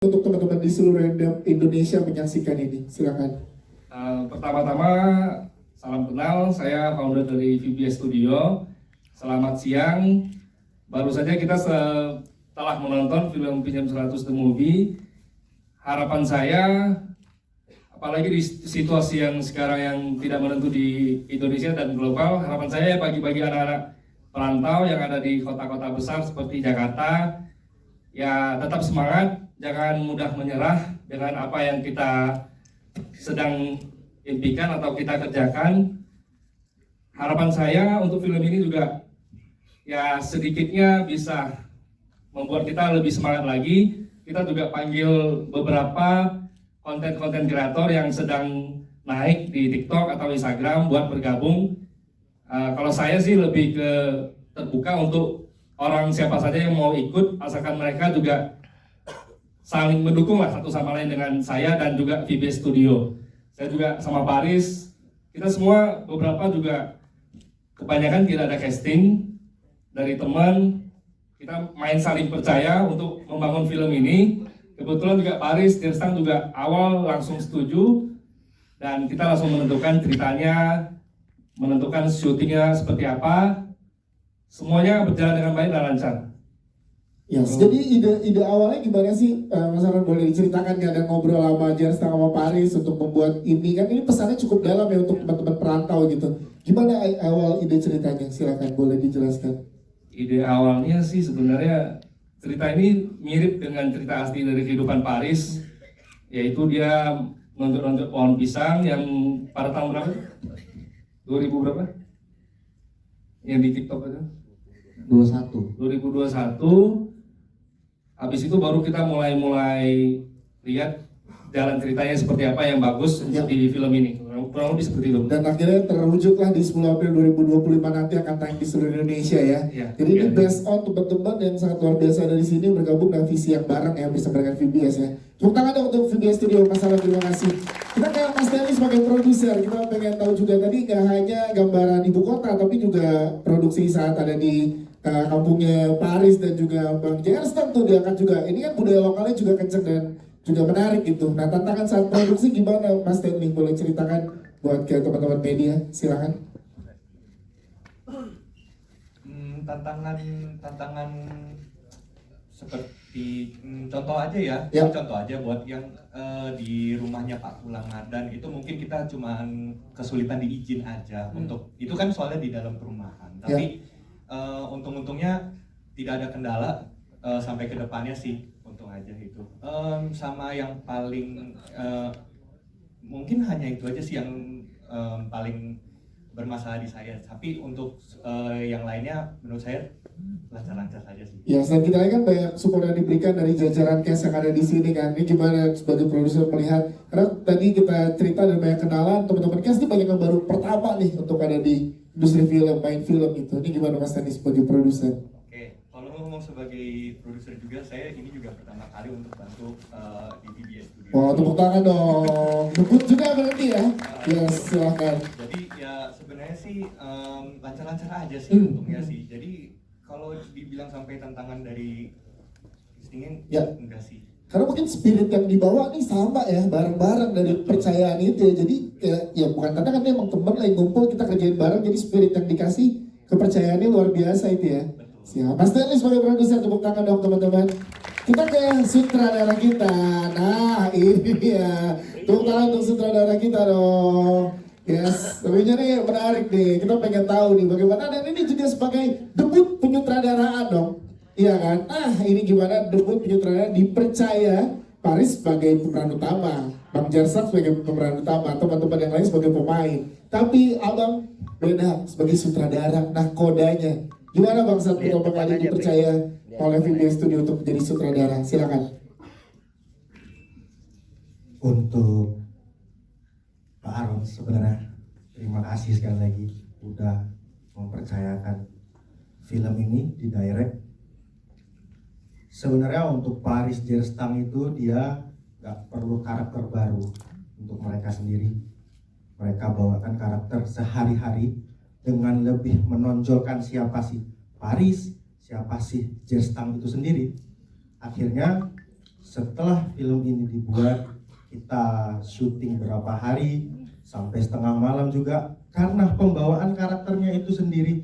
untuk teman-teman di seluruh Indonesia menyaksikan ini? Silakan. Pertama-tama salam kenal, saya founder dari VBS Studio. Selamat siang. Baru saja kita setelah menonton film Pinjam 100 The Movie. Harapan saya, apalagi di situasi yang sekarang yang tidak menentu di Indonesia dan global, harapan saya bagi anak-anak perantau yang ada di kota-kota besar seperti Jakarta, ya tetap semangat, jangan mudah menyerah dengan apa yang kita sedang impikan atau kita kerjakan. Harapan saya untuk film ini juga ya sedikitnya bisa membuat kita lebih semangat lagi. Kita juga panggil beberapa konten-konten kreator yang sedang naik di TikTok atau Instagram buat bergabung. Kalau saya sih lebih ke terbuka untuk orang siapa saja yang mau ikut, asalkan mereka juga saling mendukung lah satu sama lain dengan saya dan juga VBS Studio. Saya juga sama Paris, kita semua beberapa juga kebanyakan tidak ada casting dari teman, kita main saling percaya untuk membangun film ini. Kebetulan juga Paris, Dirstang juga awal langsung setuju dan kita langsung menentukan ceritanya, menentukan syutingnya seperti apa. Semuanya berjalan dengan baik dan lancar. Yes. Jadi ide awalnya gimana sih, Mas Aron, boleh diceritakan nggak? Dan ngobrol sama Dirstang sama Paris untuk membuat ini, kan ini pesannya cukup dalam ya untuk teman-teman perantau gitu. Gimana awal ide ceritanya? Silakan, boleh dijelaskan. Ide awalnya sih sebenarnya cerita ini mirip dengan cerita asli dari kehidupan Paris, yaitu dia nonton pohon pisang yang pada tahun berapa? 2000 berapa? Yang di TikTok itu? 2021. Habis itu baru kita mulai lihat jalan ceritanya seperti apa yang bagus di film ini. Kurang lebih seperti itu. Dan akhirnya terwujudlah di 10 April 2025 nanti akan tayang di seluruh Indonesia ya. Jadi ini based on teman-teman yang sangat luar biasa dari sini bergabung dengan visi yang bareng ya bersama dengan VBS ya. Tepuk tangan dong untuk VBS Studio, Mas Aron, terima kasih. Kita kayak Mas Denny sebagai produser, kita pengen tahu juga tadi nggak hanya gambaran ibu kota tapi juga produksi saat ada di kampungnya Paris dan juga Bang Dirstang tuh diangkat juga. Ini kan budaya lokalnya juga kenceng dan juga menarik gitu. Nah, tantangan saat produksi gimana, Mas Denny? Boleh ceritakan buat ke teman-teman media, silakan. Tantangan seperti contoh aja ya. Contoh aja buat yang di rumahnya Pak Pulang Mardan itu mungkin kita cuma kesulitan diizin aja untuk itu kan soalnya di dalam perumahan. Tapi untung-untungnya tidak ada kendala sampai ke depannya sih, untung aja itu. Sama yang paling mungkin hanya itu aja sih yang paling bermasalah di saya. Tapi untuk yang lainnya menurut saya lancar-lancar saja sih. Ya, selain kita kan banyak support yang diberikan dari jajaran cast yang ada di sini kan. Ini gimana sebagai produser melihat? Karena tadi kita cerita dan banyak kenalan, teman-teman cast ini banyak yang baru pertama nih untuk ada di industri film, main film gitu. Ini gimana Mas Denny sebagai produser? Oke, kalau ngomong sebagai produser juga, saya ini juga pertama kali untuk bantu di VBS Studio. Oh, tepuk tangan dong. Debut juga berarti ya? Yes, silahkan. Jadi ya sebenarnya sih lancar-lancar aja sih untungnya sih. Jadi kalau dibilang sampai tantangan dari castingin, enggak sih. Karena mungkin spirit yang dibawa nih sama ya, bareng-bareng dari percayaan itu ya. Jadi ya bukan tantangan, emang teman lagi ngumpul, kita kerjain bareng. Jadi spirit yang dikasih, kepercayaannya luar biasa itu ya. Siap. Mas Denny sebagai produser, tepuk tangan dong teman-teman. Kita ke sutradara kita. Nah ini dia. Tepuk tangan untuk sutradara kita dong. Yes, tentunya nih menarik nih. Kita pengen tahu nih bagaimana, dan ini juga sebagai debut penyutradaraan dong. Iya kan? Ini gimana debut penyutradaran dipercaya Paris sebagai pemeran utama, Bang Dirstang sebagai pemeran utama, teman-teman yang lain sebagai pemain. Tapi abang beda sebagai sutradara. Nah kodanya gimana Bang saat pertama kali dipercaya oleh VBS Studio untuk menjadi sutradara? Silakan. Untuk Pak Aron sebenarnya terima kasih sekali lagi udah mempercayakan film ini di direct. Sebenarnya untuk Paris Dirstang itu dia gak perlu karakter baru untuk mereka sendiri. Mereka bawakan karakter sehari-hari dengan lebih menonjolkan siapa sih Paris, siapa sih Dirstang itu sendiri. Akhirnya setelah film ini dibuat, kita syuting berapa hari sampai setengah malam juga, karena pembawaan karakternya itu sendiri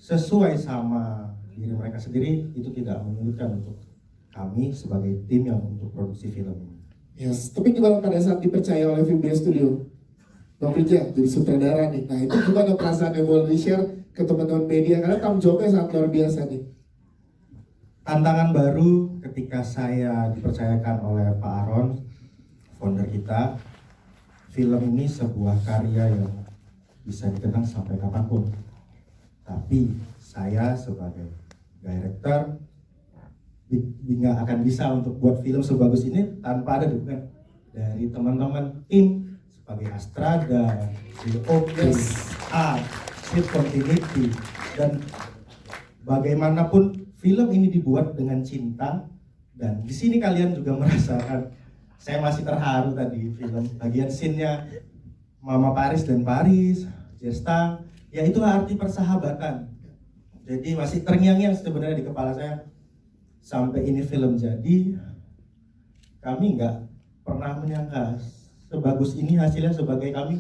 sesuai sama diri mereka sendiri, itu tidak menyulitkan untuk kami sebagai tim yang untuk produksi film ini. Yes, tapi gimana pada saat dipercaya oleh VBS Studio? Bang Rija jadi sutradara nih. Nah itu gimana perasaan yang boleh di-share ke teman-teman media? Karena tanggung jawabnya sangat luar biasa nih. Tantangan baru ketika saya dipercayakan oleh Pak Aaron, founder kita. Film ini sebuah karya yang bisa dikenang sampai kapanpun. Tapi saya sebagai director nggak akan bisa untuk buat film sebagus ini tanpa ada dukungan dari teman-teman tim sebagai Astrada, DOP, art, script continuity, dan bagaimanapun film ini dibuat dengan cinta. Dan di sini kalian juga merasakan, saya masih terharu tadi film bagian scene-nya Mama Paris dan Paris, Jestang, ya itu arti persahabatan. Jadi masih terngiang-ngiang sebenarnya di kepala saya. Sampai ini film jadi, kami nggak pernah menyangka sebagus ini hasilnya sebagai kami.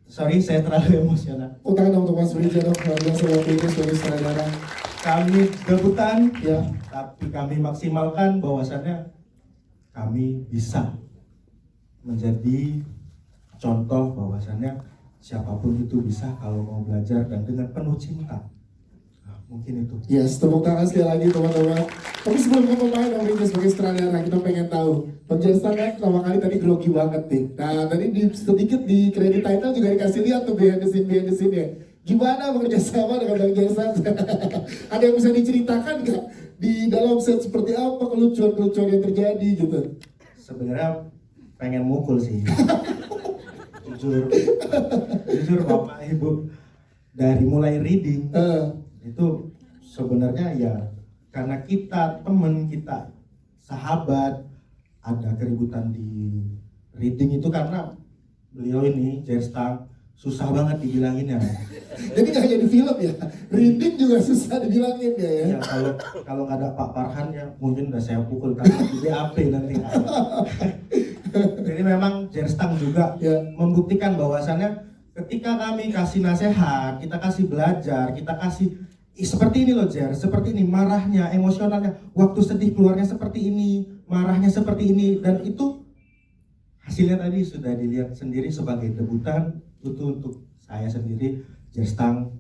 Sorry, saya terlalu emosional. Tangan dong untuk Mas Rija dong, luar biasa waktu itu sebagai sutradara. Kami debutan, Ya, tapi kami maksimalkan bahwasannya kami bisa menjadi contoh bahwasannya siapapun itu bisa kalau mau belajar dan dengan penuh cinta. Nah, mungkin itu. yes, tepuk tangan sekali lagi teman-teman. Tapi sebelum ke pemain Bang Rija sebagai sutradara, kita pengen tahu Penjelasan kan pertama kali tadi grogi banget nih. Nah tadi sedikit di kredit title juga dikasih lihat tuh behind the scene ya. Gimana bekerja sama dengan Bang Jersan? Ada yang bisa diceritakan nggak di dalam set seperti apa kelucuan-kelucuan yang terjadi gitu? Sebenarnya pengen mukul sih. jujur Bapak Ibu, dari mulai reading itu sebenarnya ya karena kita temen, kita sahabat, ada keributan di reading itu karena beliau ini Jerstang susah banget dibilanginnya. Jadi nggak jadi film ya, reading juga susah dibilangin ya. Ya kalau nggak ada Pak Farhan ya mungkin udah saya pukul karena di BAP nanti. Jadi memang Jerstang juga Ya. membuktikan bahwasannya ketika kami kasih nasihat, kita kasih belajar, kita kasih seperti ini loh Jer, seperti ini marahnya, emosionalnya, waktu sedih keluarnya seperti ini, marahnya seperti ini, dan itu hasilnya tadi sudah dilihat sendiri sebagai debutan itu untuk saya sendiri Jerstang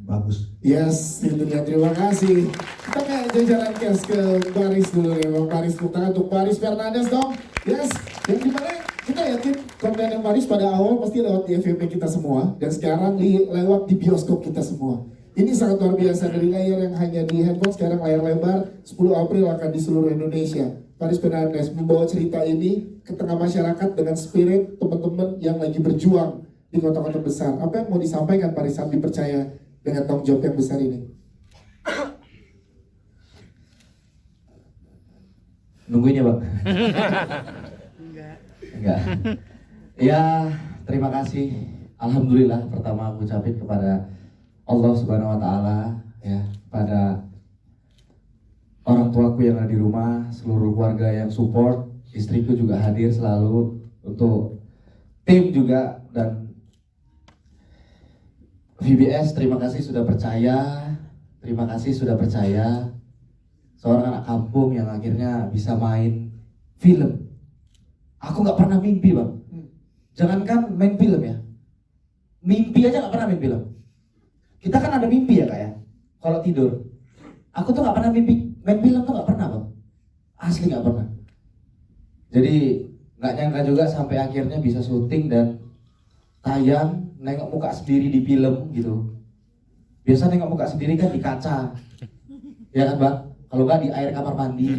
bagus. Yes, itu dia. Terima kasih. Kita kayak jajaran cash ke Paris dulu ya, Bang Paris. Kita untuk Paris Fernandes dong. Yes, yang dimana kita yakin konten yang Paris pada awal pasti lewat di FYP kita semua, dan sekarang lewat di bioskop kita semua. Ini sangat luar biasa, dari layar yang hanya di handphone sekarang layar lebar. 10 April akan di seluruh Indonesia. Paris Fernandes membawa cerita ini ke tengah masyarakat dengan spirit teman-teman yang lagi berjuang di kota-kota besar. Apa yang mau disampaikan Paris saat dipercaya dengan tanggung jawab yang besar ini? Nungguin ya Bang? Enggak. Ya, terima kasih. Alhamdulillah pertama aku ucapin kepada Allah Subhanahu wa taala ya, pada orang tuaku yang ada di rumah, seluruh keluarga yang support, istriku juga hadir selalu, untuk tim juga, dan VBS terima kasih sudah percaya, terima kasih sudah percaya seorang anak kampung yang akhirnya bisa main film. Aku nggak pernah mimpi Bang, jangankan main film ya, mimpi aja nggak pernah main film. Kita kan ada mimpi ya Kak ya, kalau tidur. Aku tuh nggak pernah mimpi main film, tuh nggak pernah Bang, asli nggak pernah. Jadi nggak nyangka juga sampai akhirnya bisa syuting dan tayang, nengok muka sendiri di film gitu. Biasa nengok muka sendiri kan di kaca, ya kan Bang? Kalau nggak di air kamar mandi,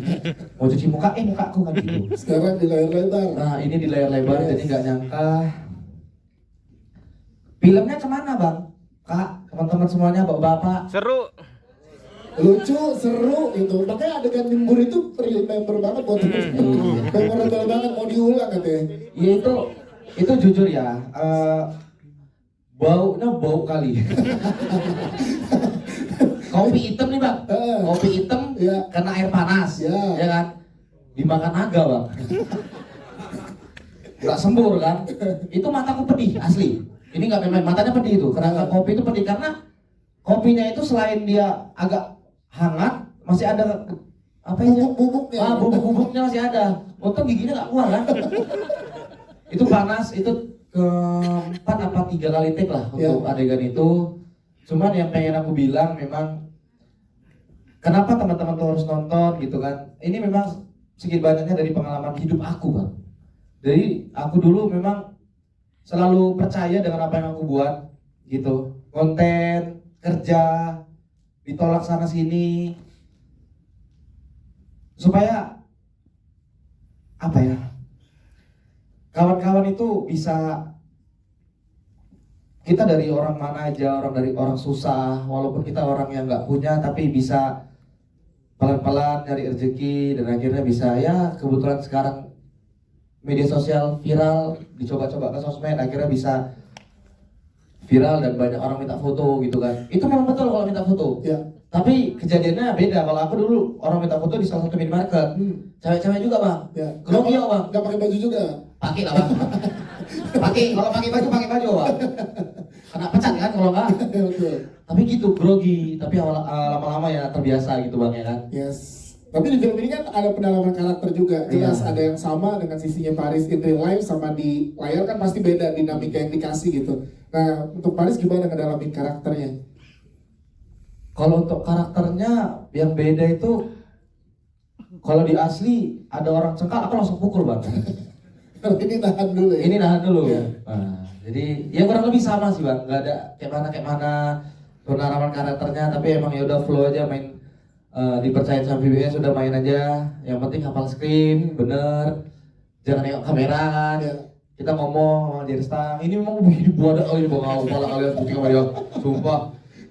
mau cuci muka, mukaku kan gitu. Sekarang di layar lebar. Nah ini di layar lebar, jadi nggak nyangka. Filmnya kemana Bang? Kak, teman-teman semuanya, bapak-bapak. Seru. Lucu, seru gitu. Makanya adegan nimbur itu member banget buat temen-temen. Memorable banget, mau diulang katanya. Ya itu jujur ya, baunya bau kali. Kopi hitam nih Bang, kopi hitam Ya. kena air panas, Ya. ya kan? dimakan naga bang. Nggak sembur kan? Itu mataku pedih asli. Ini nggak main-main, matanya pedih itu. Karena kopi itu pedih karena kopinya itu selain dia agak hangat, masih ada apa ya? Bubuk-bubuknya. Bubuk-bubuknya masih ada. Untung giginya nggak keluar kan? Itu panas, itu keempat apa 3 kali take lah untuk adegan itu. Cuman yang pengen aku bilang memang kenapa teman-teman tuh harus nonton gitu kan? Ini memang sedikit banyaknya dari pengalaman hidup aku bang. Jadi aku dulu memang selalu percaya dengan apa yang aku buat gitu. Konten, kerja, ditolak sana sini. Supaya apa ya? Kawan-kawan itu bisa, kita dari orang mana aja, dari orang susah, walaupun kita orang yang nggak punya, tapi bisa pelan-pelan nyari rezeki dan akhirnya bisa ya kebetulan sekarang media sosial viral, dicoba-coba ke sosmed, akhirnya bisa viral dan banyak orang minta foto gitu kan. Itu memang betul kalau minta foto. Ya. Tapi kejadiannya beda. Kalau aku dulu orang minta foto di salah satu minimarket, cewek-cewek juga bang. Ya. Grogi ya bang. Nggak pakai baju juga. Pakai lah bang. Kalau pakai baju bang. Kena pecat kan kalau nggak. Ya, betul. Tapi gitu grogi. Tapi lama-lama ya terbiasa gitu bang ya kan. Yes. Tapi di film ini kan ada pendalaman karakter juga. Jelas Iya. ada yang sama dengan sisinya Paris in real life sama di layar kan pasti beda dinamika yang dikasih gitu. Nah, untuk Paris gimana ngedalamin karakternya? Kalau untuk karakternya yang beda itu, kalau di asli ada orang cengkak aku langsung pukul bang. Kalau ini tahan dulu ya. Ini nahan dulu. Iya. Nah, jadi ya kurang lebih sama sih bang. Gak ada kayak mana penerapan karakternya. Tapi emang ya udah flow aja main. Dipercaya sama VBS sudah main aja. Yang penting hafal skrip, bener. Jangan nengok kamera kan. Iya. Kita ngomong sama Jerry Stang. Ini memang hidup buat ini bang. Kepala kalian putih sama dia. Sumpah.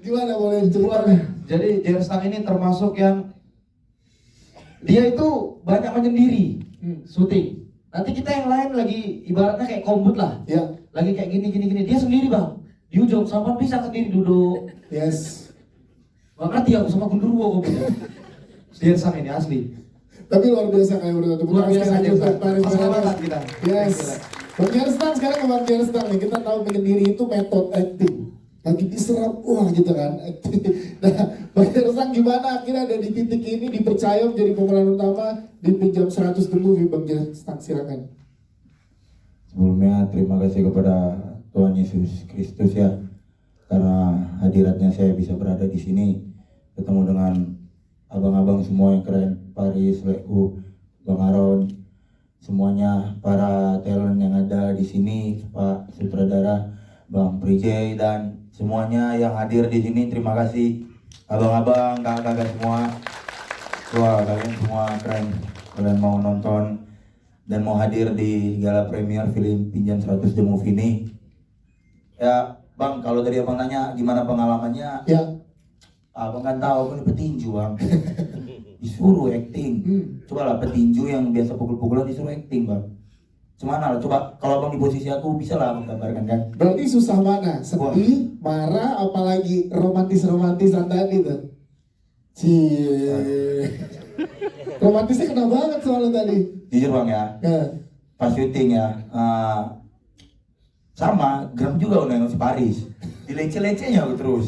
Gimana boleh diceritakan? Jadi Jerry Stang ini termasuk yang dia itu banyak menyendiri syuting. Nanti kita yang lain lagi ibaratnya kayak kombut lah. Ya. Lagi kayak gini. Dia sendiri bang. Di ujung sampan pisang sendiri duduk. Yes. Gak ngerti aku sama gundurwo kok punya. Jerry Stang ini asli. Tapi luar biasa kayak udah Luar biasa aja Jerry Stang. Paris Persahabatan kita. Yes. Bang Jerry Stang sekarang ke Bang Jerry Stang nih. Kita tahu menyendiri itu metode acting. Lagi diserap wah gitu kan. Nah, Bang Jerry Stang gimana akhirnya ada di titik ini dipercaya menjadi pemeran utama di Pinjam 100 The Movie. Bang Jerry Stang silakan. Sebelumnya terima kasih kepada Tuhan Yesus Kristus ya, karena hadiratnya saya bisa berada di sini, ketemu dengan abang-abang semua yang keren, Paris, Leku, Bang Aron, semuanya para talent yang ada di sini, Pak Sutradara, Bang Prijay dan semuanya yang hadir di sini. Terima kasih abang-abang, kakak-kakak semua. Wah, kalian semua keren. Kalian mau nonton dan mau hadir di gala premier film Pinjam 100 The Movie ini. Ya, Bang, kalau tadi abang nanya gimana pengalamannya, Ya. abang kan tahu aku ini petinju, Bang. Disuruh acting. Coba lah petinju yang biasa pukul-pukulan disuruh acting, Bang. Gimana lah, coba kalau abang di posisi aku bisa lah abang gambarkan kan. Berarti susah mana? Sedih, marah, apalagi romantis-romantisan tadi tuh. Cie. Romantisnya kena banget soalnya tadi. Jujur Bang ya, Ya. pas syuting ya, sama geram juga udah nengok si Paris. Dilece-lecenya aku terus.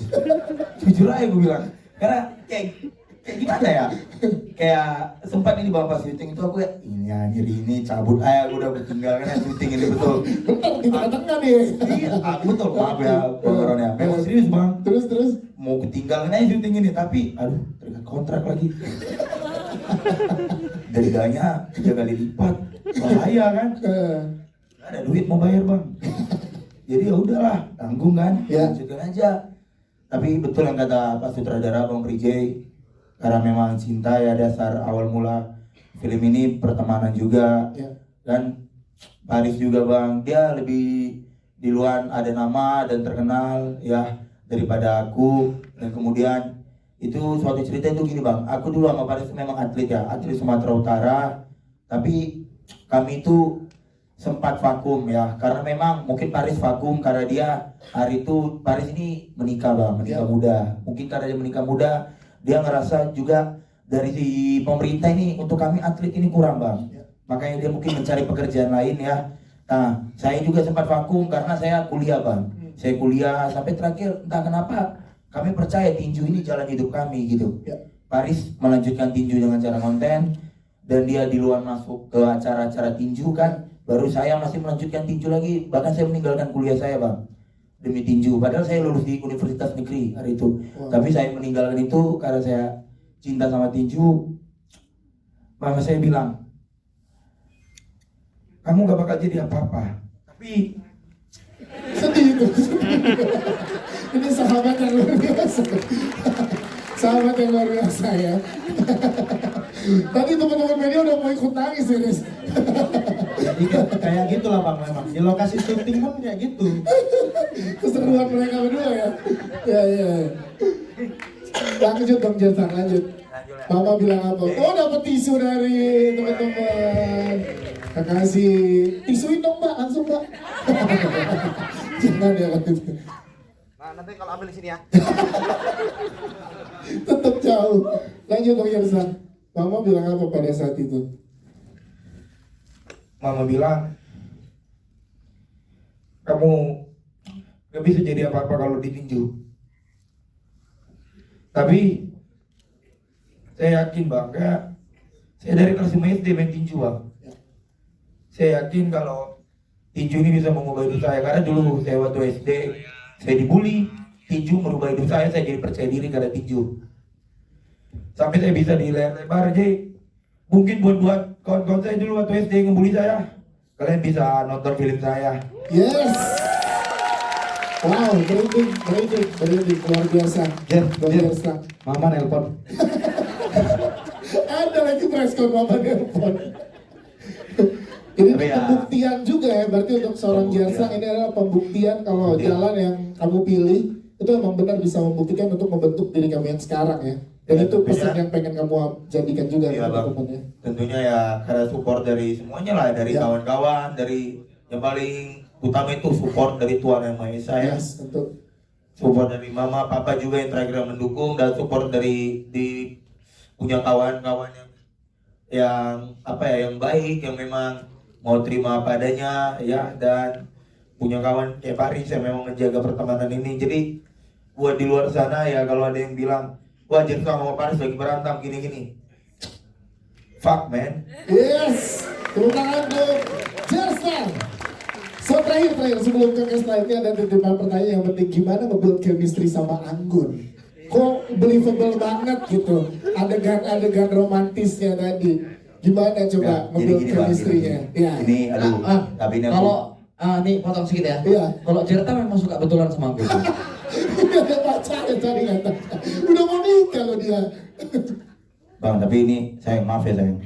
Jujur aja gue bilang, karena kayak gimana ya, kayak sempat ini bapak syuting itu aku ya ini nyari ini cabut aja, aku udah tinggalkan syuting ini betul. Bentar, di tengah-tengah nih. Iya, betul maaf ya Bang Aron ya, memang serius Bang. Terus. Mau ketinggalan aja syuting ini, tapi aduh terikat kontrak lagi. Dendanya 3 kali lipat, bahaya kan? Gak ada duit mau bayar Bang. Jadi ya udahlah, tanggung kan, Ya. lanjutkan aja. Tapi betul yang kata Pak Sutradara Bang Prijay, karena memang cinta ya dasar awal mula film ini, pertemanan juga. Ya. Dan Paris juga Bang, dia lebih di luar ada nama dan terkenal ya daripada aku. Dan kemudian itu suatu cerita itu gini Bang, aku dulu sama Paris memang atlet ya, atlet Sumatera Utara. Tapi kami itu sempat vakum ya, karena memang mungkin Paris vakum karena dia hari itu Paris ini menikah Bang, menikah muda. Mungkin karena dia menikah muda, dia ngerasa juga dari si pemerintah ini untuk kami atlet ini kurang bang. Makanya dia mungkin mencari pekerjaan lain ya. Nah, saya juga sempat vakum karena saya kuliah bang. Saya kuliah sampai terakhir entah kenapa kami percaya tinju ini jalan hidup kami gitu. Paris melanjutkan tinju dengan cara konten dan dia di luar masuk ke acara-acara tinju kan. Baru saya masih melanjutkan tinju lagi. Bahkan saya meninggalkan kuliah saya bang demi tinju. Padahal saya lulus di Universitas Negeri hari itu. Tapi saya meninggalkan itu karena saya cinta sama tinju. Mama saya bilang, kamu gak bakal jadi apa-apa. Tapi Sedih itu. Ini sahabat yang luar biasa. Sahabat yang luar biasa ya. Tadi teman-teman media udah mau ikut nangis ya, Riz. Jadi kayak gitulah bang memang. Di lokasi syuting pun kayak gitu. Keseruan mereka berdua ya. Ya. Lanjut dong Jersan, lanjut. Mama bilang apa? Oh dapat tisu dari teman-teman. Kasih tisuin dong mbak, langsung mbak. Jangan ya gitu. Nah, nanti kalau ambil di sini ya. Tetap jauh. Lanjut dong Jersan. Mama bilang apa pada saat itu? Mama bilang, kamu gak bisa jadi apa-apa kalau ditinju. Tapi saya yakin bang, saya dari kelas 5 SD main tinju bang. Saya yakin kalau tinju ini bisa mengubah hidup saya. Karena dulu saya waktu SD, saya dibully. Tinju merubah hidup saya jadi percaya diri karena tinju. Sampai saya bisa di layar lebar aja. Mungkin buat kawan-kawan saya dulu waktu SD ngebully saya. Kalian bisa nonton film saya. Yes. Wow, berhenti, luar biasa. Luar biasa. Mama nelpon. Ada lagi preskon Mama nelpon. Ini Tapi ya, pembuktian juga ya, berarti untuk seorang Jersang ini adalah pembuktian kalau jalan yang kamu pilih itu memang benar bisa membuktikan untuk membentuk diri kamu yang sekarang ya. Dan Ya, itu pesan tentunya. yang pengen kamu jadikan juga Iya, Bang. teman-teman ya. Tentunya ya karena support dari semuanya lah, dari Ya. kawan-kawan, dari yang paling utama itu support dari Tuhan Yang Maha Esa ya. Yes, tentu. Support dari mama, papa juga yang terakhir mendukung, dan support dari punya kawan-kawan yang apa ya, yang baik, yang memang mau terima apa adanya ya, dan punya kawan kayak Paris yang memang menjaga pertemanan ini. Jadi buat di luar sana ya, kalau ada yang bilang wah Jersang sama Paris lagi berantem gini-gini, fuck man. Yes, tepuk tangan untuk Jersang. So terakhir sebelum ke selanjutnya ada titipan pertanyaan yang penting, gimana nge-build chemistry sama Anggun? Kok believable banget gitu adegan romantisnya tadi. Gimana coba Ya, nge-build gini, Bang, chemistry-nya? Ya. Ini aduh, tapi ini aku Kalau nih potong sedikit ya. Iya. Kalau Jerta memang suka betulan sama aku. Udah ada pacarnya tadi kata. Udah mau nikah loh dia. Bang, tapi ini sayang, maaf ya sayang.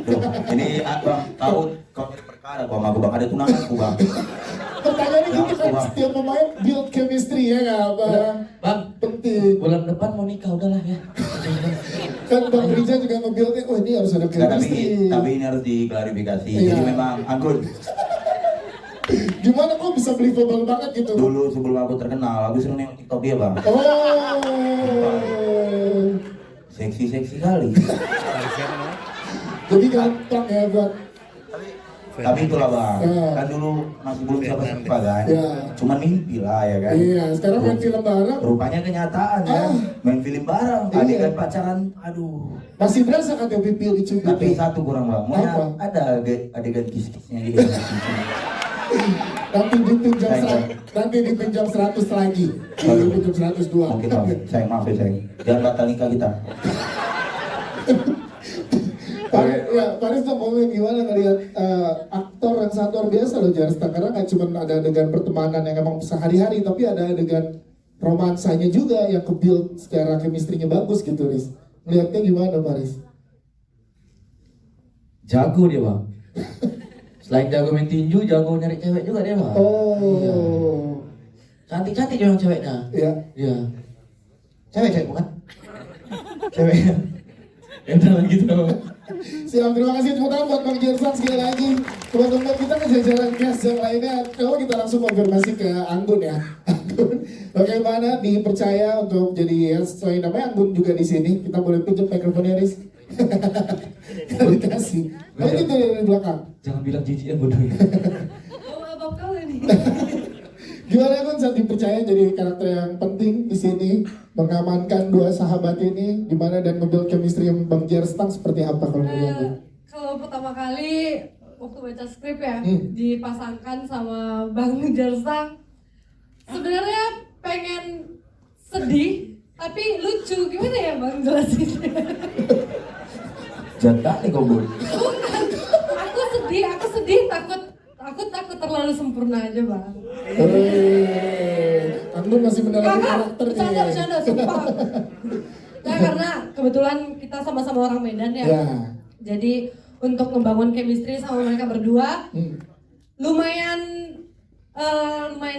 Duh, ini bang tahu kau jadi perkara gua sama gua bang, ada tunanganku bang. Pertanyaannya Ya, gitu kan, Bang. setiap pemain build chemistry ya nggak Bang? Bang, Penting. bulan depan mau nikah udahlah ya. Kan Bang Rija juga nge-buildnya, oh ini harus ada Nggak, chemistry. tapi ini harus diklarifikasi. Iya. Jadi memang Anggun Gimana kok bisa believable banget gitu? dulu sebelum aku terkenal, aku sering nengok TikTok dia bang. Oh. Seksi kali. Jadi gampang ya buat. Tapi itulah bang, Ya. kan dulu masih belum siapa-siapa kan. Ya. Cuman mimpi lah ya kan. Iya, sekarang main film bareng Rupanya kenyataan ya. Ah. Main film bareng, Iya. adegan pacaran, aduh. masih berasa kagak pipil dicubit. Tapi Ya? satu kurang bang, mau Apa? ada adegan kis-kisnya gitu. Nanti dipinjam 100 lagi. Dipinjam 102. Mungkin bang, sayang maaf ya sayang. Jangan batal nikah kita. Paris tuh ngomongin gimana ngelihat aktor yang sangat luar biasa loh Jersang, karena nggak cuma ada adegan pertemanan yang emang sehari-hari, tapi ada adegan romansanya juga yang ke-build secara chemistry-nya bagus gitu, Riz. Ngeliatnya gimana, Paris? Jago dia bang. Selain jago main tinju, jago nyari cewek juga dia bang. Oh, Cantik-cantik memang ceweknya. ya. Iya. Cewek bukan? Cewek. Ya udah gitu. Siap, terima kasih tepuk tangan buat Bang Jersang sekali lagi. Teman-teman kita ke jajaran cast yang lainnya, kalau kita langsung konfirmasi ke Anggun ya. Anggun, bagaimana dipercaya untuk jadi selain namanya Anggun juga di sini, kita boleh pinjam mikrofonnya, Riz? Dikasih. Ayo gitu dari belakang. Jangan bilang jijian bodoh ya. Oh, abang kau ini. Gimana Anggun saat dipercaya jadi karakter yang penting di sini, mengamankan dua sahabat ini, gimana dan nge-build chemistry yang Bang Jerstang seperti apa kalau dari Anggun? Kalau pertama kali waktu baca skrip ya, dipasangkan sama Bang Jerstang, sebenarnya pengen sedih tapi lucu, gimana ya Bang jelasinnya? Jangan nih kau Bun. Aku sedih, takut terlalu sempurna aja Bang. Anggun masih mendalami karakter nih. Bercanda, sumpah. Nah, karena kebetulan kita sama-sama orang Medan ya. Jadi untuk membangun chemistry sama mereka berdua lumayan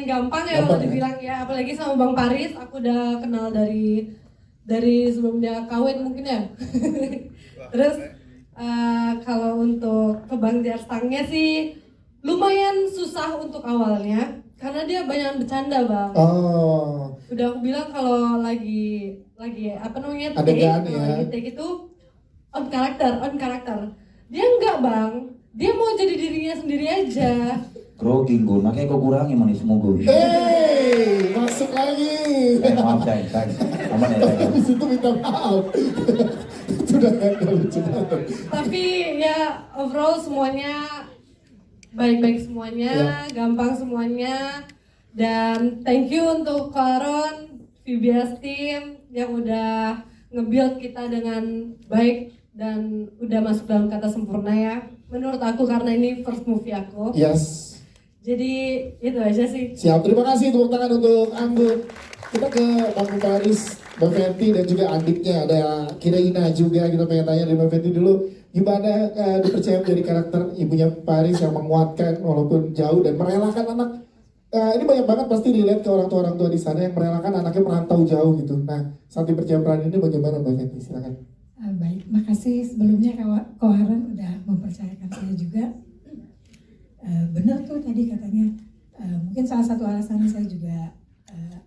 gampang ya kalau dibilang ya. Apalagi sama Bang Paris, aku udah kenal dari sebelum dia kawin mungkin ya. Terus kalau untuk ke Bang Jerstangnya sih lumayan susah untuk awalnya karena dia banyak bercanda Bang. Oh. Udah aku bilang kalau lagi apa namanya take itu on karakter. Dia enggak Bang, dia mau jadi dirinya sendiri aja. Grogi Gun, makanya kau kurangi manismu Gun. Masuk lagi. Maaf sayang. Aman ya sayang. Habis itu minta maaf. Itu udah gak lucu banget. Tapi ya overall semuanya baik-baik semuanya, gampang semuanya. Dan thank you untuk Koron, VBS team yang udah nge-build kita dengan baik dan udah masuk dalam kata sempurna ya. Menurut aku karena ini first movie aku. Yes. Jadi itu aja sih. Siap, terima kasih tepuk tangan untuk Anggun. Kita ke Bang Paris, Bang Fenty dan juga adiknya ada Kiraina juga. Kita pengen tanya dari Bang Fenty dulu, gimana dipercaya menjadi karakter ibunya Paris yang menguatkan walaupun jauh dan merelakan anak. Ini banyak banget pasti dilihat ke orang tua di sana yang merelakan anaknya merantau jauh gitu. Nah, saat dipercaya peran ini bagaimana Bang Fenty? Silakan. Baik, makasih sebelumnya Koharan udah mempercayakan saya juga. Benar tuh tadi katanya, mungkin salah satu alasan saya juga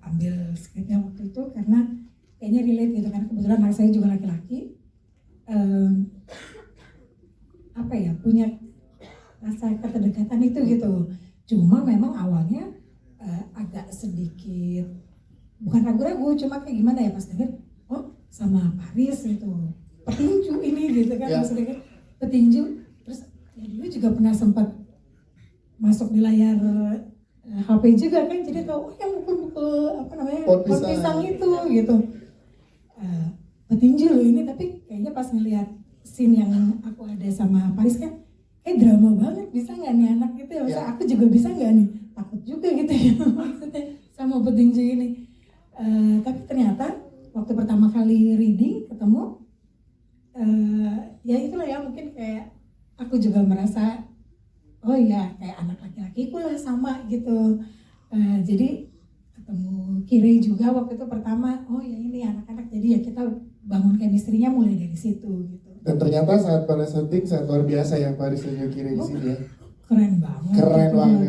ambil skripnya waktu itu karena kayaknya relate gitu kan, kebetulan anak saya juga laki-laki, punya rasa keterdekatan itu gitu. Cuma memang awalnya agak sedikit bukan ragu-ragu, cuma kayak gimana ya pas denger oh sama Paris itu petinju ini gitu kan, maksudnya kan petinju. Terus ya dulu juga pernah sempat masuk di layar HP juga kan, jadi tahu yang mukul pohon pisang itu gitu. Petinju loh ini, tapi kayaknya pas ngelihat scene yang aku ada sama Paris kan drama banget, bisa nggak nih anak gitu ya, masa aku juga bisa nggak nih, takut juga gitu ya maksudnya sama petinju ini. Tapi ternyata waktu pertama kali reading ketemu, ya itulah ya, mungkin kayak aku juga merasa oh iya kayak anak laki-lakiku lah sama gitu. Jadi ketemu Kire juga waktu itu pertama, oh ya ini anak-anak, jadi ya kita bangun chemistry-nya mulai dari situ gitu. Dan ternyata saat pada syuting sangat luar biasa ya Paris dan Kire di sini ya. Keren banget. Keren banget.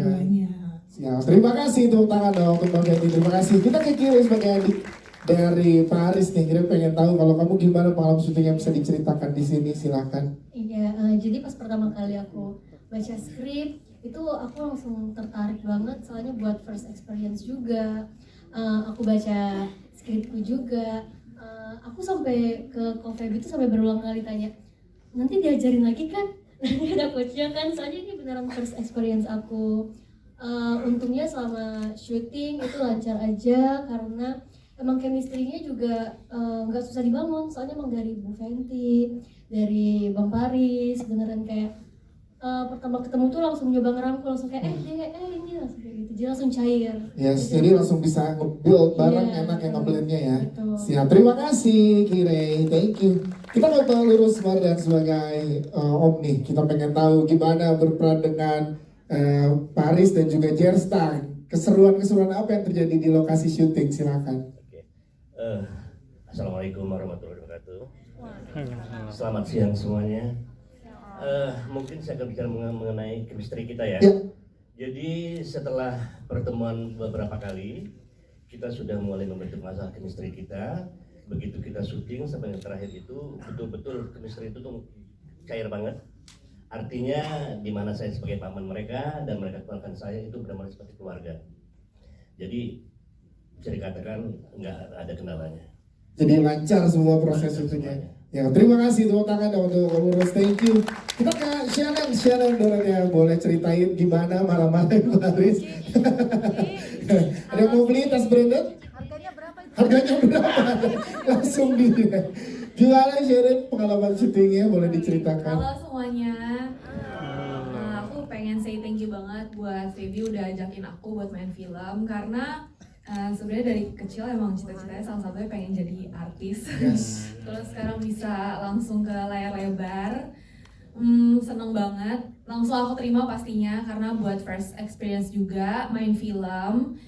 Siap. Terima kasih tepuk tangan dong untuk Bang Fenty. Terima kasih. Kita ke Kire sebagai adik dari Paris nih. Kira pengen tahu kalau kamu gimana pengalaman syuting yang bisa diceritakan di sini, silakan. Iya, jadi pas pertama kali aku baca skrip itu aku langsung tertarik banget, soalnya buat first experience juga. Aku baca skripku juga. Aku sampai ke Kofebi itu sampai berulang kali tanya, nanti diajarin lagi kan? Nanti ada coachnya kan? Soalnya ini beneran first experience aku. Untungnya selama syuting itu lancar aja karena emang chemistry-nya juga nggak susah dibangun. Soalnya emang dari Bu Fenty, dari Bang Paris, beneran kayak pertama ketemu tuh langsung nyoba ngerangkul, langsung kayak ini langsung kayak gitu, jadi langsung cair. Yes, jadi langsung bisa nge-build bareng enak yang nge-blendnya ya. Betul. Siap, terima kasih Kire, thank you. Kita ngobrol lurus dan sebagai Om nih, kita pengen tahu gimana berperan dengan Paris dan juga Jerstang. Keseruan-keseruan apa yang terjadi di lokasi syuting, silakan. Assalamualaikum warahmatullahi wabarakatuh. Selamat siang semuanya. Mungkin saya akan bicara mengenai chemistry kita ya. Ya. Jadi setelah pertemuan beberapa kali, kita sudah mulai membentuk masalah chemistry kita. Begitu kita syuting sampai yang terakhir itu betul-betul chemistry itu tuh cair banget. Artinya di mana saya sebagai paman mereka dan mereka kenalkan saya itu benar-benar seperti keluarga. Jadi bisa dikatakan nggak ada kendalanya. Jadi lancar semua proses itunya. Ya, terima kasih tepuk tangan untuk pengurus, thank you. Kita ke Shannon Dorothy, boleh ceritain gimana malam-malam kemarin? Ada yang mau beli tas branded? Harganya berapa itu? Harganya berapa? Langsung di. Gimana Sharon pengalaman syutingnya, boleh diceritakan? Halo semuanya. Aku pengen say thank you banget buat Feby udah ajakin aku buat main film karena sebenarnya dari kecil emang cita-citanya salah satunya pengen jadi artis. Yes. Terus sekarang bisa langsung ke layar lebar. Seneng banget. Langsung aku terima pastinya karena buat first experience juga main film.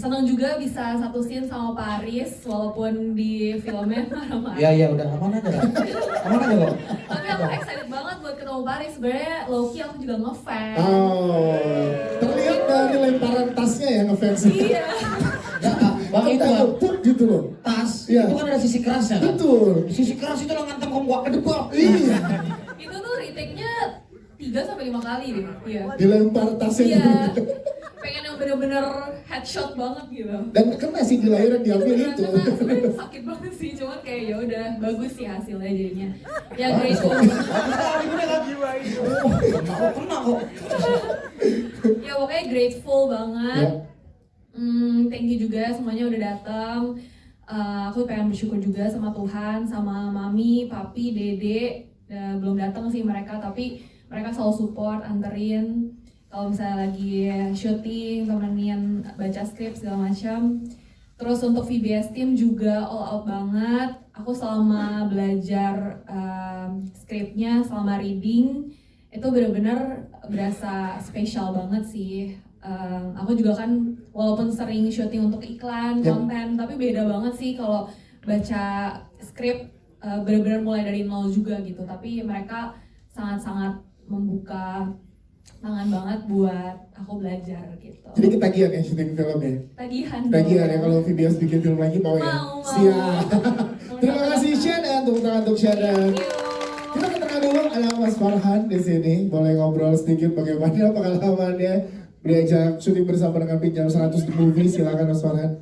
Seneng juga bisa satu scene sama Paris walaupun di filmnya marah-marah. Iya udah aman aja lah. Aman aja kok. Tapi aku excited banget buat ketemu Paris. Sebenarnya low-key aku juga ngefans. Oh, terlihat dari lemparan tasnya ya ngefans. Iya. Bang itu Bang, gitu loh. tas, Iya. itu kan ada sisi kerasnya kan? Betul. Sisi keras itu lo ngantem kamu gua ke depan. Iya. Itu tuh retake-nya 3-5 kali deh. Iya. Dilempar tasnya. Iya. Pengen yang bener-bener headshot banget gitu. Dan kena sih di layar yang diambil Kena, itu. sebenarnya sakit banget sih, cuman kayak ya udah bagus sih hasilnya jadinya. Ya grateful. Kena kok. Ya pokoknya grateful banget. Ya. Thank you juga semuanya udah datang. Aku pengen bersyukur juga sama Tuhan, sama Mami, Papi, Dede. Belum datang sih mereka, tapi mereka selalu support, anterin. Kalau misalnya lagi syuting, temenin baca skrip segala macam. Terus untuk VBS team juga all out banget. Aku selama belajar skripnya, selama reading, itu benar-benar berasa spesial banget sih. Aku juga kan walaupun sering syuting untuk iklan, konten, tapi beda banget sih kalau baca skrip benar-benar mulai dari nol juga gitu. Tapi mereka sangat-sangat membuka tangan banget buat aku belajar gitu. Jadi ketagihan ya syuting filmnya? Tagihan ya, kalau VBS bikin film lagi mau ya? Siap. Terima kasih Shannon, tepuk tangan untuk Shannon. Kita kenalan dulu, ada Mas Farhan di sini. Boleh ngobrol sedikit bagaimana pengalamannya diajak syuting bersama dengan Pinjam 100 The Movie. Silakan Mas Farhan.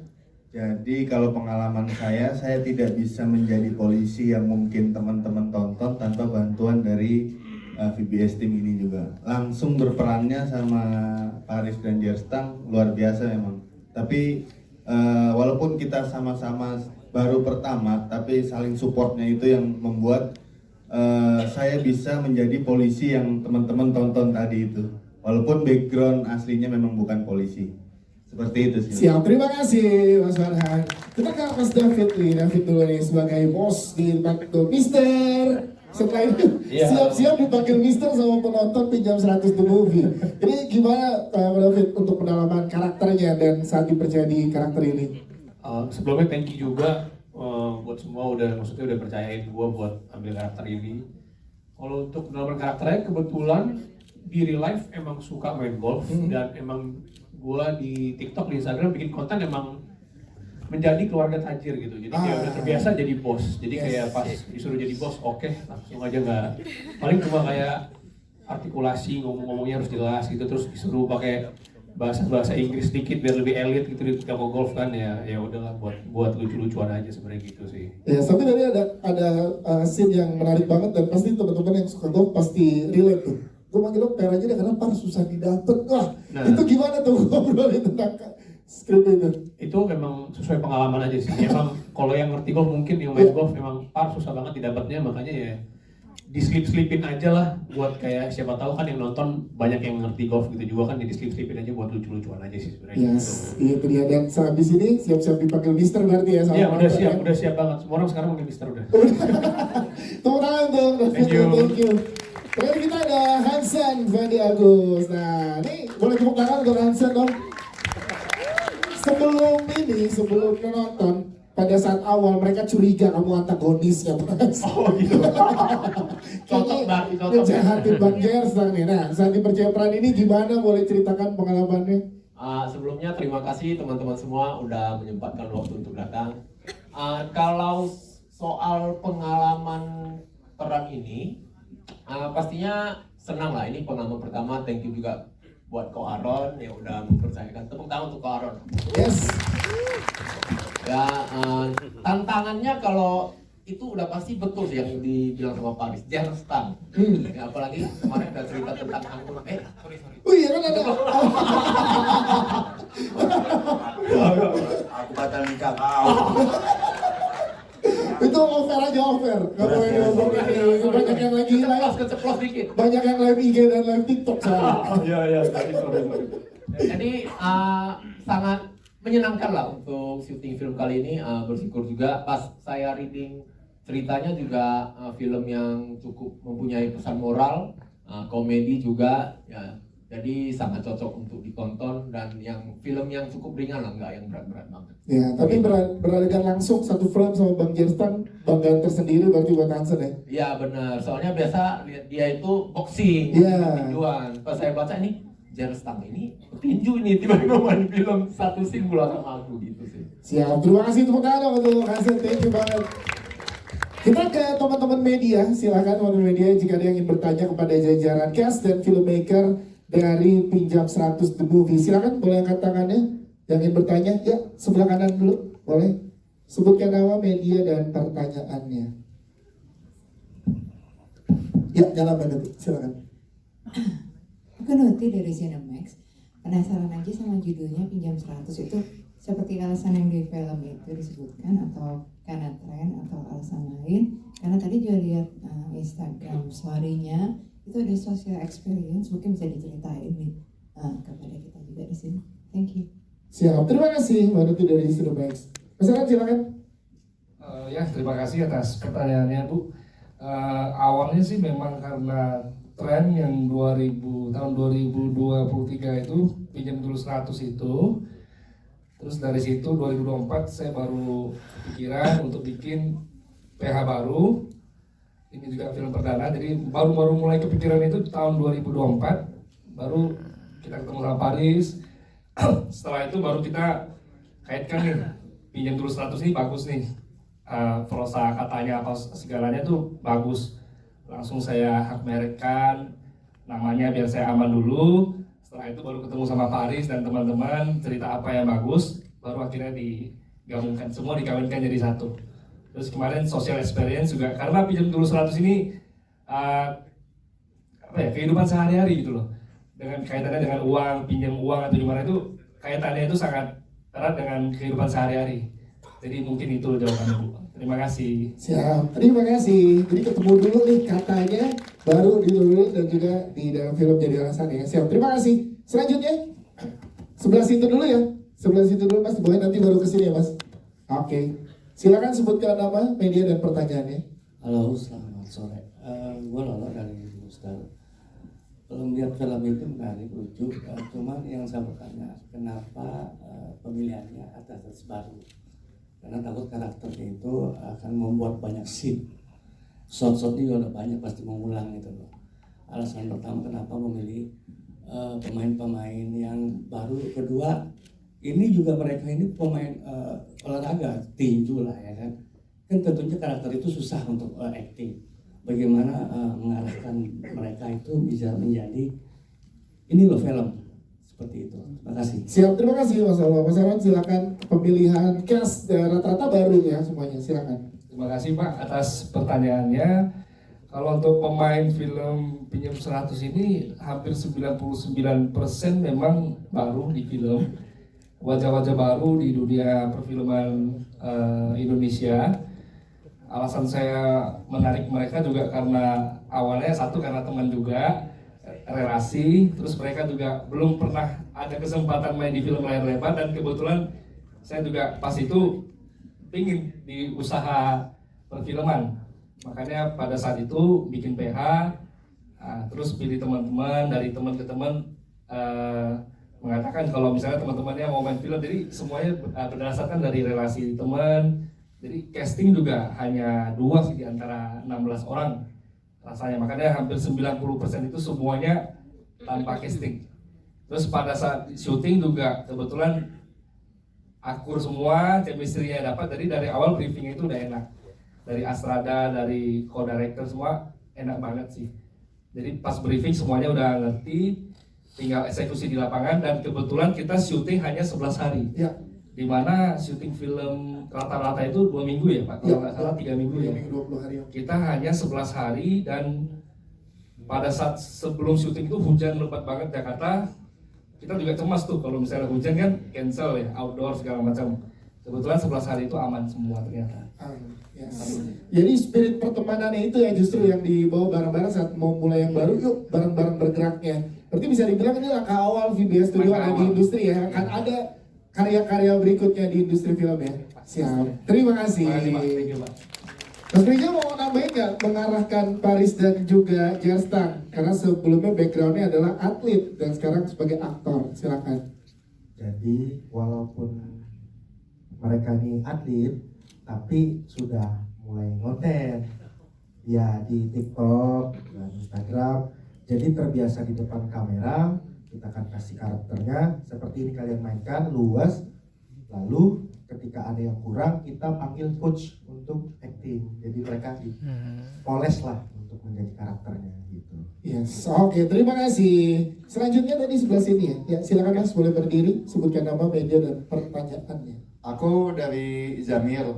Jadi kalau pengalaman saya tidak bisa menjadi polisi yang mungkin teman-teman tonton tanpa bantuan dari VBS team ini juga. Langsung berperannya sama Paris dan Jerstang luar biasa memang. Tapi walaupun kita sama-sama baru pertama, tapi saling supportnya itu yang membuat saya bisa menjadi polisi yang teman-teman tonton tadi itu. Walaupun background aslinya memang bukan polisi. Seperti itu sih. Siap, terima kasih Mas Farhan. Kita ke Mas David nih, David dulu nih sebagai bos di Mister. Setelah itu siap-siap dipanggil Mister sama penonton Pinjam 100 The Movie. Jadi gimana Pak David untuk pendalaman karakternya dan saat dipercaya di karakter ini? Sebelumnya thank you juga buat semua maksudnya udah percayain gue buat ambil karakter ini. Kalau untuk pendalaman karakternya kebetulan di real life emang suka main golf dan emang gue di TikTok, di Instagram bikin konten emang menjadi keluarga tajir gitu. Jadi kayak udah terbiasa jadi bos. Jadi kayak pas disuruh jadi bos, oke, langsung aja nggak. Paling cuma kayak artikulasi, ngomong-ngomongnya harus jelas gitu. Terus disuruh pakai bahasa Inggris sedikit biar lebih elit gitu di toko golf kan ya udahlah buat lucu-lucuan aja sebenarnya gitu sih. Ya, tapi tadi ada scene yang menarik banget dan pasti teman-teman yang suka golf pasti relate tuh. Gue manggil lo per aja deh karena par susah didapet. Wah, itu gimana tuh ngobrolin tentang skrip itu? Itu memang sesuai pengalaman aja sih. Emang kalau yang ngerti golf mungkin yang main golf memang par susah banget didapatnya, makanya ya diselip-selipin aja lah buat kayak siapa tahu kan yang nonton banyak yang ngerti golf gitu juga kan, jadi selip-selipin aja buat lucu-lucuan aja sih sebenarnya. Yes, itu dia. Dan saat di sini siap-siap dipanggil Mister berarti ya sama. Iya, udah siap banget. Semua orang sekarang manggil Mister udah. Tepuk tangan dong. Thank you. Terakhir kita ada Hansen Fendi Agus. Nah, ini boleh tepuk tangan untuk Hansen dong. Sebelum menonton, pada saat awal mereka curiga kamu antagonisnya. Oh gitu. Cocok banget, cocok. Ngejahatin Bang Jerstan nih. Nah, saat dipercaya peran ini gimana? Boleh ceritakan pengalamannya? Sebelumnya terima kasih teman-teman semua udah menyempatkan waktu untuk datang. Kalau soal pengalaman peran ini, pastinya senang lah. Ini pengalaman pertama. Thank you juga buat Ko Aaron yang udah mempercayakan. Tepuk tangan untuk Ko Aaron. Yes. Ya, tantangannya kalau itu udah pasti betul sih yang dibilang sama Paris, Jerstan. Ya, apalagi kemarin ada cerita tentang anggur. Sorry. Oh iya kan ada. Aku batal nikah kau. Itu over aja over. Gak boleh diomongin. Banyak yang lagi live. Keceplos dikit. Banyak yang live IG dan live TikTok sekarang. Iya, sorry. Jadi sangat menyenangkan lah untuk syuting film kali ini. Bersyukur juga pas saya reading ceritanya juga film yang cukup mempunyai pesan moral, komedi juga ya. Jadi sangat cocok untuk ditonton dan yang film yang cukup ringan lah, nggak yang berat-berat banget. Ya, tapi beradegan langsung satu frame sama Bang Jerstan, banggaan tersendiri berarti buat Hansen ya? Iya benar, soalnya biasa lihat dia itu boxing, tinjuan. Pas saya baca ini, Jerstan ini tinju ini, tiba-tiba main film satu scene bola sama aku gitu sih. Siap, terima kasih tepuk tangan untuk Hansen, thank you banget. Kita ke teman-teman media, silakan teman-teman media jika ada yang ingin bertanya kepada jajaran cast dan filmmaker dari Pinjam 100 The Movie. Silakan, boleh angkat tangannya yang ingin bertanya. Ya, sebelah kanan dulu, boleh. Sebutkan nama, media, dan pertanyaannya. Ya, nyala Mbak Nuti, silakan. Aku Nuti dari Cinemax. Penasaran aja sama judulnya Pinjam 100 itu seperti alasan yang di film itu disebutkan atau karena tren atau alasan lain? Karena tadi juga lihat Instagram story-nya itu ada social experience, mungkin bisa diceritain nih kepada kita juga di sini. Thank you. Siap, terima kasih Mbak Nuti dari Cinemax. Silakan. Ya, terima kasih atas pertanyaannya Bu. Awalnya sih memang karena tren yang tahun 2023 itu pinjam dulu 100 itu. Terus dari situ 2024 saya baru pikiran untuk bikin PH baru. Ini juga film perdana, jadi baru mulai kepikiran itu tahun 2024. Baru kita ketemu sama Paris. Setelah itu baru kita kaitkan nih, pinjam dulu 100 ini bagus nih. Prosa katanya apa segalanya tuh bagus. Langsung saya hak merekkan namanya biar saya aman dulu. Setelah itu baru ketemu sama Paris dan teman-teman, cerita apa yang bagus, baru akhirnya digabungkan semua, dikawinkan jadi satu. Terus kemarin social experience juga, karena pinjam dulu 100 ini kehidupan sehari-hari gitu loh. Dengan kaitannya dengan uang, pinjam uang atau gimana itu, kaitannya itu sangat erat dengan kehidupan sehari-hari. Jadi mungkin itu jawabannya Bu. Terima kasih. Siap, terima kasih. Jadi ketemu dulu nih katanya, baru ditulis dan juga di dalam film jadi alasan ya. Siap, terima kasih. Selanjutnya, sebelah situ dulu ya. Sebelah situ dulu Mas, boleh nanti baru kesini ya Mas. Oke, silakan sebutkan nama, media dan pertanyaannya. Halo, selamat sore. Gue Lolo dari Mustal. Kalau melihat film itu menarik, lucu. Cuman yang saya bertanya, kenapa pemilihannya atas baru? Karena takut karakternya itu akan membuat banyak scene. Shot-shotnya juga udah banyak, pasti mengulang gitu loh. Alasan pertama kenapa memilih pemain-pemain yang baru. Kedua, ini juga mereka ini pemain olahraga, tinju lah ya kan. Kan tentunya karakter itu susah untuk acting. Bagaimana mengarahkan mereka itu bisa menjadi ini loh film. Seperti itu. Terima kasih. Siap, terima kasih Mas Allah. Mas Arwan silakan, pemilihan cast rata-rata baru ya semuanya, silakan. Terima kasih Pak atas pertanyaannya. Kalau untuk pemain film Pinjam 100 ini hampir 99% memang baru di film. Wajah-wajah baru di dunia perfilman Indonesia. Alasan saya menarik mereka juga karena awalnya satu karena teman juga, relasi, terus mereka juga belum pernah ada kesempatan main di film layar lebar dan kebetulan saya juga pas itu pingin di usaha perfilman, makanya pada saat itu bikin PH, terus pilih teman-teman, dari teman ke teman mengatakan kalau misalnya teman-temannya mau main film, jadi semuanya berdasarkan dari relasi teman. Jadi casting juga hanya 2 sih di antara 16 orang rasanya, makanya hampir 90% itu semuanya tanpa casting. Terus pada saat syuting juga kebetulan akur semua, chemistry-nya dapat, jadi dari awal briefing itu udah enak. Dari Astrada, dari co-director semua enak banget sih. Jadi pas briefing semuanya udah ngerti, tinggal eksekusi di lapangan, dan kebetulan kita syuting hanya 11 hari. Ya. Dimana syuting film rata-rata itu 2 minggu ya Pak, kalau nggak salah 3 minggu ya. 20 hari. Kita hanya 11 hari, dan pada saat sebelum syuting itu hujan lebat banget Jakarta. Kita juga cemas tuh kalau misalnya hujan kan cancel ya, outdoor segala macam. Kebetulan 11 hari itu aman semua ternyata. Yes. Jadi spirit pertemanannya itu ya justru yang dibawa bareng-bareng saat mau mulai yang baru, yuk bareng-bareng bergeraknya. Berarti bisa dibilang ini langkah awal VBS Studio ada di industri ya, akan ada karya-karya berikutnya di industri film ya. Siap. Terima kasih. Mas Prijo mau nambahin nggak mengarahkan Paris dan juga Jerstang? Karena sebelumnya backgroundnya adalah atlet dan sekarang sebagai aktor. Silakan. Jadi walaupun mereka ini atlet, tapi sudah mulai ngonten ya di TikTok dan Instagram. Jadi terbiasa di depan kamera, kita akan kasih karakternya seperti ini kalian mainkan, luas. Lalu ketika ada yang kurang, kita panggil coach untuk acting. Jadi mereka dipoles lah untuk menjadi karakternya gitu. Yes, oke, terima kasih. Selanjutnya tadi sebelah sini ya. Ya, silakan Mas, boleh berdiri, sebutkan nama, media dan pertanyaannya. Aku dari Zamir,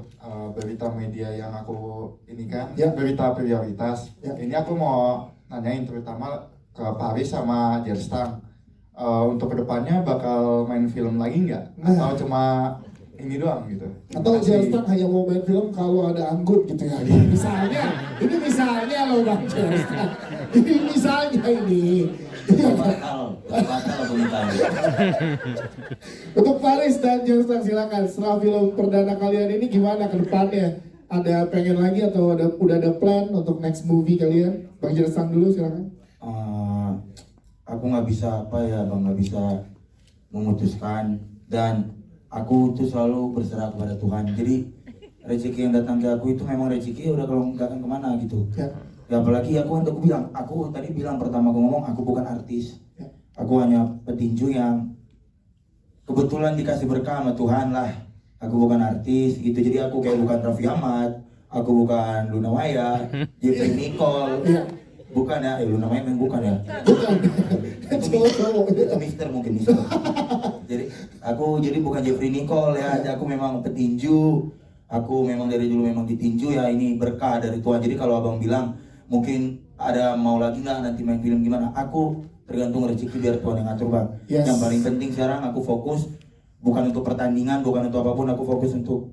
berita media yang aku ini kan, ya. Berita prioritas. Ya. Ini aku mau nanyain terutama ke Paris sama Jerstang. Untuk kedepannya bakal main film lagi nggak? Atau cuma ini doang gitu? Atau Jerstang hanya mau main film kalau ada anggun gitu ya? Ini misalnya loh Bang Jerstang. Ini misalnya ini. Untuk Paris dan Jerstang silakan. Setelah film perdana kalian ini gimana ke depannya? Ada pengen lagi atau udah ada plan untuk next movie kalian? Bang Jerstang dulu silakan. Aku nggak bisa nggak bisa memutuskan, dan aku tuh selalu berserah kepada Tuhan. Jadi rezeki yang datang ke aku itu memang rezeki, udah kalau nggak akan kemana gitu. Ya apalagi aku tadi bilang pertama aku ngomong aku bukan artis. Aku hanya petinju yang kebetulan dikasih berkah sama Tuhan lah. Aku bukan artis gitu, jadi aku kayak bukan Raffi Ahmad, aku bukan Luna Maya, Jeffrey Nicole. Bukan ya, Luna Maya bukan ya. Itu Mister mungkin Mister. Jadi aku bukan Jeffrey Nicole ya. Aku memang petinju. Aku memang dari dulu memang ditinju ya, ini berkah dari Tuhan. Jadi kalau abang bilang mungkin ada mau lagi nggak nanti main film gimana? Aku tergantung rezeki, biar Tuhan yang ngatur bang. Yes. Yang paling penting sekarang aku fokus bukan untuk pertandingan, bukan untuk apapun. Aku fokus untuk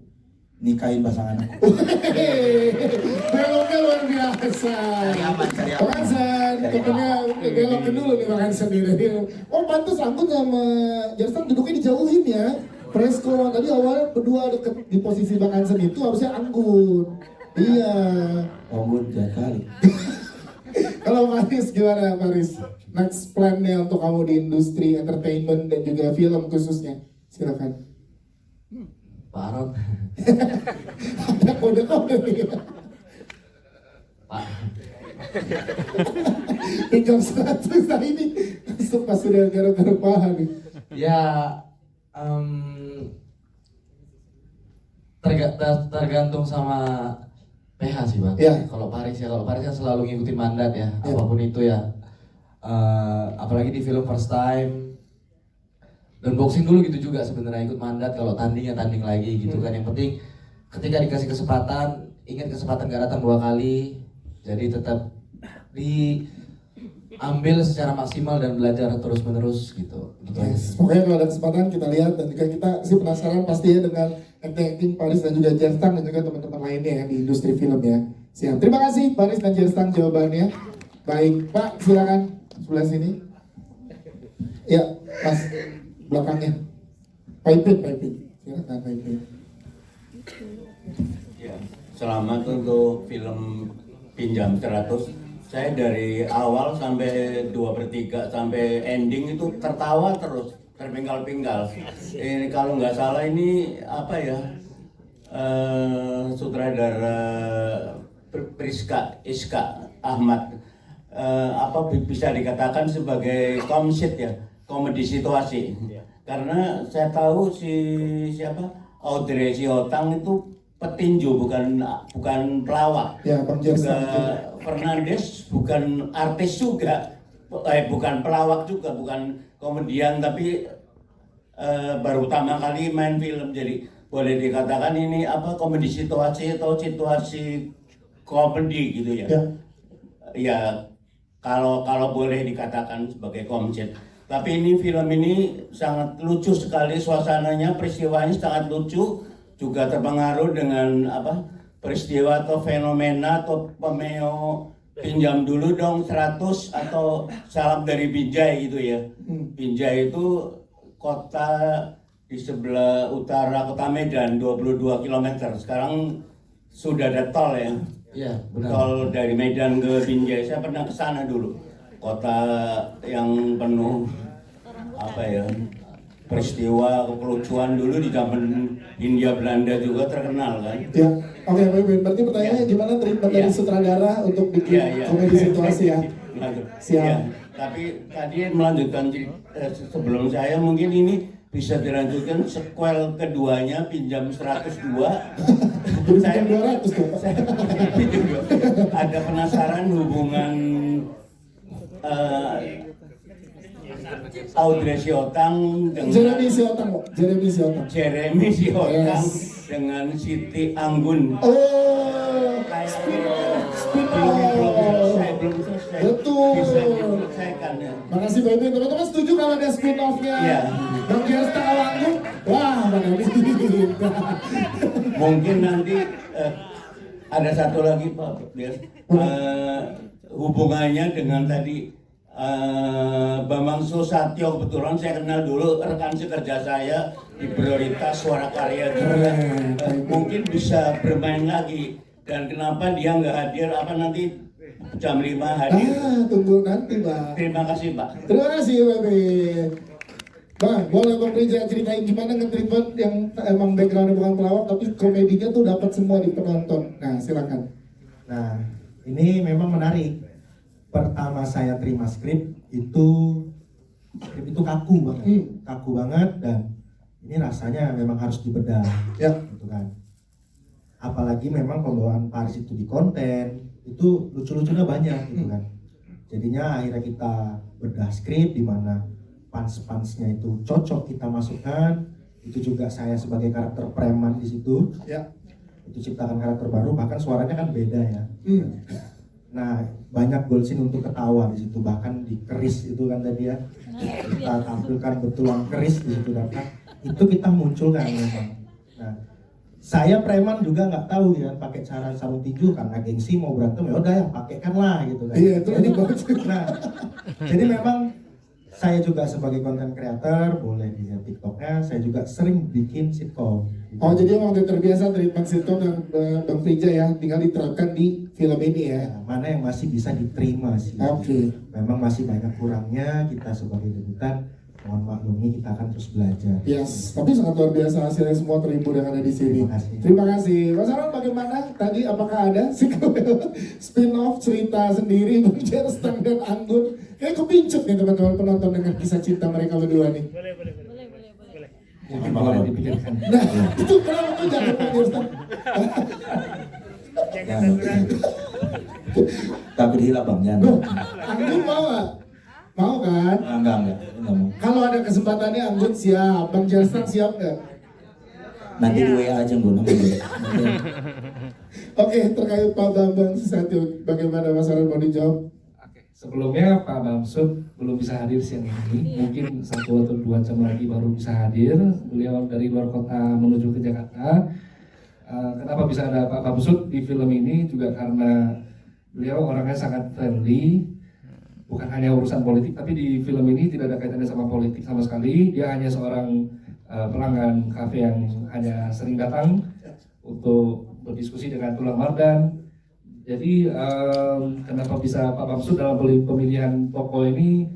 nikahin pasangan aku. Beloknya luar biasa. Bang Hansen, tentunya belokin dulu nih Bang Hansen ini. Oh pantas Anggun sama Jerstang duduknya dijauhin ya. Presko, tadi awalnya berdua deket di posisi Bang Hansen itu harusnya Anggun. Iya. Anggun jahat kali. Kalau Paris gimana Paris? Next plan-nya untuk kamu di industri entertainment dan juga film khususnya? Silakan. Pak Aron. Ada kode-kode nih. Pak. Pinjam 100 nah ini masuk pas sudah garuk-garuk paha nih. Ya, tergantung sama PH sih bang. Ya. Kalau Paris kan selalu ngikutin mandat ya, apapun itu ya. Apalagi di film first time. Dan boxing dulu gitu juga sebenarnya, ikut mandat, kalau tanding ya tanding lagi gitu kan. Yang penting ketika dikasih kesempatan, ingat kesempatan gak datang 2 kali. Jadi tetap diambil secara maksimal dan belajar terus menerus gitu. Yes. Pokoknya kalau ada kesempatan kita lihat, dan juga kita sih penasaran pasti ya dengan acting Paris dan juga Jerstang dan juga teman-teman lainnya yang di industri film ya. Siap. Terima kasih Paris dan Jerstang jawabannya. Baik Pak, silakan sebelah sini. Ya, Mas belakangnya. Paipin. Silakan Paipin. Ya, selamat untuk film Pinjam 100. Saya dari awal sampai 2/3 sampai ending itu tertawa terus. terpinggal-pinggal. Ini kalau nggak salah ini apa ya, sutradara Priska Iska Ahmad, apa bisa dikatakan sebagai komsit ya, komedi situasi. Karena saya tahu siapa Audrey Siotang itu petinju, bukan pelawak. Ya, Bang Jerstang. Fernandes bukan artis juga, bukan pelawak juga, bukan komedian, tapi baru pertama kali main film. Jadi boleh dikatakan ini apa, komedi situasi atau situasi komedi gitu ya. Ya kalau boleh dikatakan sebagai komedi. Tapi ini film ini sangat lucu sekali suasananya, peristiwanya sangat lucu, juga terpengaruh dengan apa, peristiwa atau fenomena atau pemeo pinjam dulu dong 100 atau salam dari Binjai gitu ya. Binjai itu kota di sebelah utara kota Medan, 22 km. Sekarang sudah ada tol ya. Iya, benar. Tol dari Medan ke Binjai. Saya pernah ke sana dulu. Kota yang penuh apa ya, peristiwa kelucuan dulu di zaman Hindia Belanda juga terkenal kan. Ya, oke, berarti pertanyaannya gimana treatment dari sutradara untuk bikin komedi situasi ya? Siap. Ya, tapi tadi melanjutkan sebelum saya mungkin ini bisa dilanjutkan sequel keduanya, Pinjam 102. saya ada penasaran hubungan Audrey Siotang dengan Jeremy Siotang dengan Siti Anggun. Betul. Ya. Makasih Baby, teman-teman setuju kalau ada spin-off-nya Bang Jerstang Anggun? Wah, mana ini? Mungkin nanti ada satu lagi Pak, hubungannya dengan tadi Bambang Susatyo. Kebetulan saya kenal dulu, rekan sekerja saya di Prioritas Suara Karya juga. Mungkin bisa bermain lagi. Dan kenapa dia nggak hadir, apa nanti jam 5 hadir? Tunggu nanti Bang. Terima kasih Pak. Terima kasih Baby. Bang, boleh Bang Rija ceritain gimana nge-treatment yang emang backgroundnya bukan pelawak tapi komedinya tuh dapat semua di penonton. Nah, silakan. Nah, ini memang menarik. Pertama saya terima skrip itu kaku banget dan ini rasanya memang harus dibedah, gitu kan. Apalagi memang pembawaan Paris itu di konten itu lucu-lucunya banyak, gitu kan. Jadinya akhirnya kita bedah skrip di mana punch-punchnya itu cocok kita masukkan. Itu juga saya sebagai karakter preman di situ. Itu ciptakan karakter baru, bahkan suaranya kan beda ya. Nah, banyak goal scene untuk ketawa di situ, bahkan di keris itu kan tadi ya. Kita tampilkan betulan keris di situ dan itu kita munculkan memang. Nah, saya preman juga nggak tahu ya pakai cara sarung tinju karena gengsi mau berantem ya udah ya pakaikan lah gitu kan. Iya, itu jadi memang saya juga sebagai content creator, boleh dilihat TikToknya, saya juga sering bikin sitcom. Oh, jadi emang udah terbiasa treatment sitcom dan Bang Rija ya, tinggal diterapkan di film ini ya. Mana yang masih bisa diterima sih. Memang masih banyak kurangnya, kita sebagai debutan, mohon maklumi, kita akan terus belajar. Yes, tapi sangat luar biasa hasilnya, semua terhibur yang ada di sini. Terima kasih. Mas Aron, bagaimana tadi, apakah ada spin-off cerita sendiri Bang Jerstang dan Anggun? Kayak kepincut nih teman-teman penonton dengan kisah cinta mereka berdua nih. Boleh. Mungkin boleh dipikirkan. Nah, itu kenapa tuh jangan Bang Jerstang? Takut hilang Bang, jangan. Anggun mau gak? Mau kan? Enggak mau. Kalau ada kesempatannya Anggun siap, Bang Jerstang siap gak? Nanti di WA aja Bang. Oke, terkait Pak Bambang Susatyo, bagaimana Mas Aron mau dijawab? Sebelumnya Pak Bamsud belum bisa hadir siang ini, mungkin 1 atau 2 jam lagi baru bisa hadir. Beliau dari luar kota menuju ke Jakarta. Kenapa bisa ada Pak Bamsud di film ini juga karena beliau orangnya sangat friendly, bukan hanya urusan politik, tapi di film ini tidak ada kaitannya sama politik sama sekali. Dia hanya seorang pelanggan kafe yang hanya sering datang untuk berdiskusi dengan Tulang Mardan. Jadi kenapa bisa Pak Bamsud dalam pemilihan tokoh ini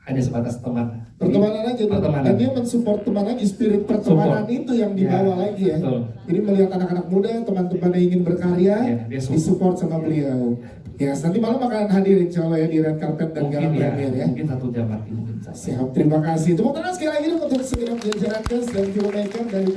hanya sebatas teman. Pertemanan aja, dan dia mensupport teman lagi, spirit pertemanan itu yang dibawa lagi ya. Betul. Jadi melihat anak-anak muda, teman-teman yang ingin berkarya, disupport sama beliau. Ya, nanti malam akan hadir insya Allah ya di Red Carpet dan Gala Premier ya. Mungkin 1 jam lagi mungkin. Siap, terima kasih. Tepuk tangan sekali lagi dong untuk segenap jajaran cast dan filmmaker dari